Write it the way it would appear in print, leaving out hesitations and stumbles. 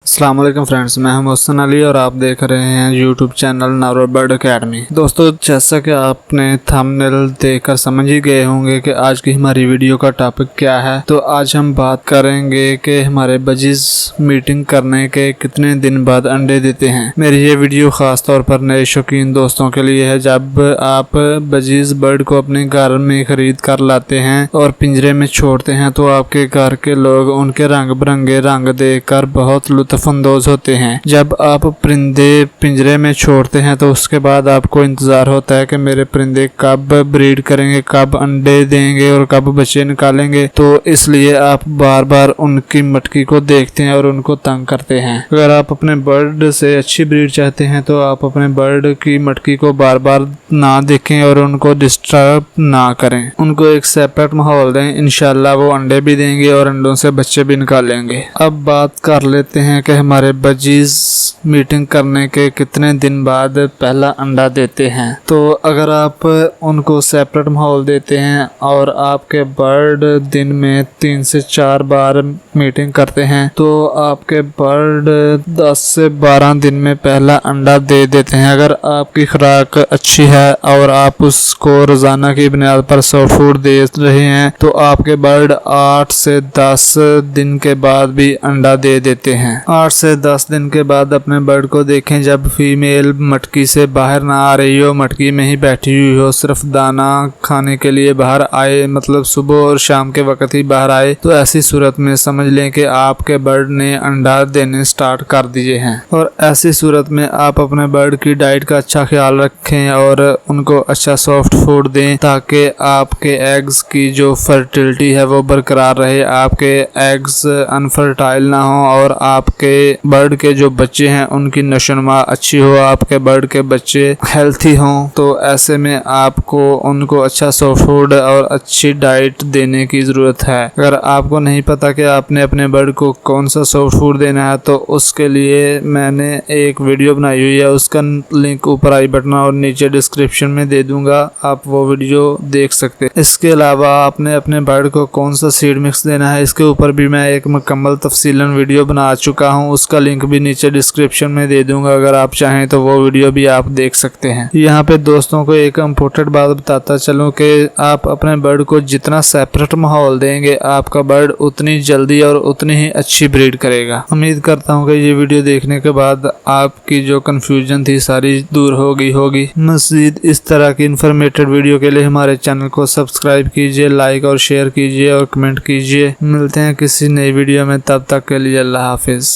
अस्सलाम वालेकुम फ्रेंड्स, मैं हूं मोहसिन अली और आप देख रहे हैं यूट्यूब चैनल नारो बर्ड अकेडमी। दोस्तों, जैसा कि आपने थंबनेल देखकर समझ ही गए होंगे कि आज की हमारी वीडियो का टॉपिक क्या है। तो आज हम बात करेंगे कि हमारे बजीज मीटिंग करने के कितने दिन बाद अंडे देते हैं। मेरी ये वीडियो खास तौर पर नए शौकीन दोस्तों के लिए है। जब आप बजीज बर्ड को अपने घर में खरीद कर लाते हैं और पिंजरे में छोड़ते हैं तो आपके घर के लोग उनके रंग बिरंगे रंग देखकर बहुत लुत्फअंदोज होते हैं। जब आप परिंदे पिंजरे में छोड़ते हैं तो उसके बाद आपको इंतजार होता है कि मेरे परिंदे कब ब्रीड करेंगे, कब अंडे देंगे और कब बच्चे निकालेंगे। तो इसलिए आप बार बार उनकी मटकी को देखते हैं और उनको तंग करते हैं। अगर आप अपने बर्ड से अच्छी ब्रीड चाहते हैं तो आप अपने बर्ड की मटकी को बार बार ना देखें और उनको डिस्टर्ब ना करें। उनको एक सेपरेट माहौल दें, इंशाल्लाह वो अंडे भी देंगे और अंडों से बच्चे भी निकालेंगे। अब बात कर लेते हैं कि हमारे बजीज मीटिंग करने के कितने दिन बाद पहला अंडा देते हैं। तो अगर आप उनको सेपरेट माहौल देते हैं और आपके बर्ड दिन में 3 से 4 बार मीटिंग करते हैं तो आपके बर्ड 10 से 12 दिन में पहला अंडा दे देते हैं। अगर आपकी खुराक अच्छी है और आप उसको रोजाना की बुनियाद पर सॉफ्ट फूड दे रहे हैं तो आपके बर्ड 8 से 10 दिन के बाद भी अंडा दे देते हैं। 8 से 10 दिन के बाद अपने बर्ड को देखें, जब फीमेल मटकी से बाहर ना आ रही हो, मटकी में ही बैठी हुई हो, सिर्फ दाना खाने के लिए बाहर आए, मतलब सुबह और शाम के वक्त ही बाहर आए, तो ऐसी सूरत में समझ लें कि आपके बर्ड ने अंडा देने स्टार्ट कर दिए हैं। और ऐसी सूरत में आप अपने बर्ड की डाइट का अच्छा ख्याल रखें और उनको अच्छा सॉफ्ट फूड दें ताकि आपके एग्स की जो फर्टिलिटी है वो बरकरार रहे, आपके एग्स अनफर्टाइल ना हो और आपके बर्ड के जो बच्चे हैं उनकी नशोनुमा अच्छी हो, आपके बर्ड के बच्चे हेल्थी हों। तो ऐसे में आपको उनको अच्छा सॉफ्ट फूड और अच्छी डाइट देने की ज़रूरत है। अगर आपको नहीं पता कि आपने अपने बर्ड को कौन सा सॉफ्ट फूड देना है तो उसके लिए मैंने एक वीडियो बनाई हुई है, उसका लिंक ऊपर आई बटन और नीचे डिस्क्रिप्शन में दे दूंगा, आप वो वीडियो देख सकते हैं। इसके अलावा आपने अपने बर्ड को कौन सा सीड मिक्स देना है इसके ऊपर भी मैं एक मुकम्मल तफसीलन वीडियो बना चुका हूँ, उसका लिंक भी नीचे डिस्क्रिप्शन में दे दूंगा। अगर आप चाहें तो वो वीडियो भी आप देख सकते हैं। यहाँ पे दोस्तों को एक इम्पोर्टेंट बात बताता चलूँ कि आप अपने बर्ड को जितना सेपरेट माहौल देंगे आपका बर्ड उतनी जल्दी और उतनी ही अच्छी ब्रीड करेगा। उम्मीद करता हूँ कि ये वीडियो देखने के बाद आपकी जो कंफ्यूजन थी सारी दूर होगी। मज़ीद इस तरह की इंफॉर्मेटिव वीडियो के लिए हमारे चैनल को सब्सक्राइब कीजिए, लाइक और शेयर कीजिए और कमेंट कीजिए। मिलते हैं किसी नई वीडियो में, तब तक के लिए अल्लाह हाफिज।